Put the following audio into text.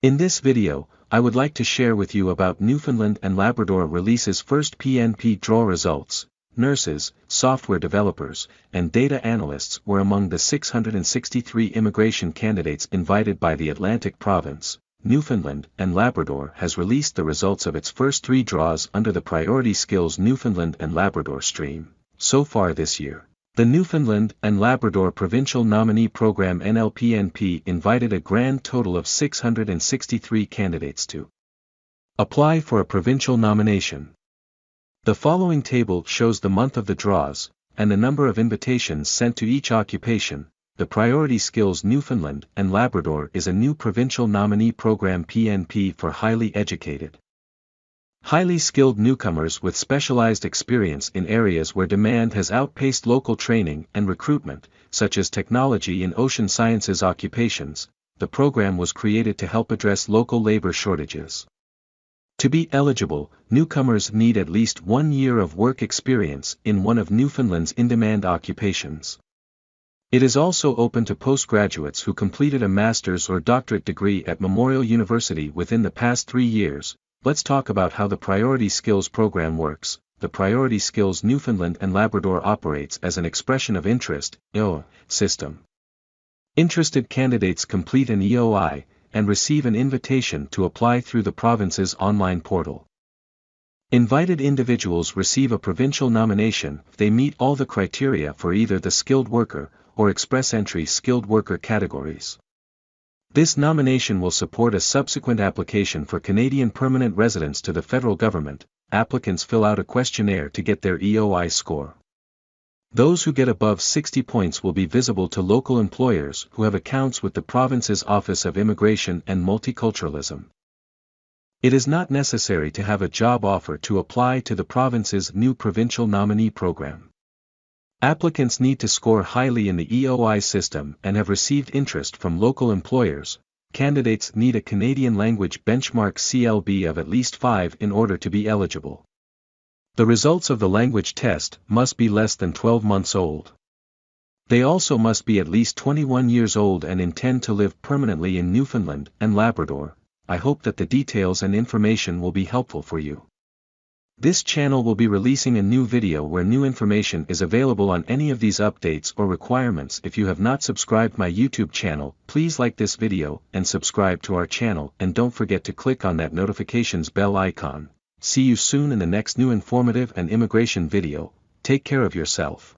In this video, I would like to share with you about Newfoundland and Labrador release's first PNP draw results. Nurses, software developers, and data analysts were among the 663 immigration candidates invited by the Atlantic Province. Newfoundland and Labrador has released the results of its first 3 draws under the Priority Skills Newfoundland and Labrador stream. So far this year, the Newfoundland and Labrador Provincial Nominee Program NLPNP invited a grand total of 663 candidates to apply for a provincial nomination. The following table shows the month of the draws, and the number of invitations sent to each occupation. The Priority Skills Newfoundland and Labrador is a new Provincial Nominee Program PNP for highly educated, highly skilled newcomers with specialized experience in areas where demand has outpaced local training and recruitment, such as technology and ocean sciences occupations. The program was created to help address local labor shortages. To be eligible, newcomers need at least 1 year of work experience in one of Newfoundland's in-demand occupations. It is also open to postgraduates who completed a master's or doctorate degree at Memorial University within the past 3 years. Let's talk about how the Priority Skills program works. The Priority Skills Newfoundland and Labrador operates as an expression of interest (EOI) system. Interested candidates complete an EOI and receive an invitation to apply through the province's online portal. Invited individuals receive a provincial nomination if they meet all the criteria for either the skilled worker or express entry skilled worker categories. This nomination will support a subsequent application for Canadian permanent residence to the federal government. Applicants fill out a questionnaire to get their EOI score. Those who get above 60 points will be visible to local employers who have accounts with the province's Office of Immigration and Multiculturalism. It is not necessary to have a job offer to apply to the province's new Provincial Nominee Program. Applicants need to score highly in the EOI system and have received interest from local employers. Candidates need a Canadian language benchmark CLB of at least 5 in order to be eligible. The results of the language test must be less than 12 months old. They also must be at least 21 years old and intend to live permanently in Newfoundland and Labrador. I hope that the details and information will be helpful for you. This channel will be releasing a new video where new information is available on any of these updates or requirements. If you have not subscribed my YouTube channel, please like this video and subscribe to our channel, and don't forget to click on that notifications bell icon. See you soon in the next new informative and immigration video. Take care of yourself.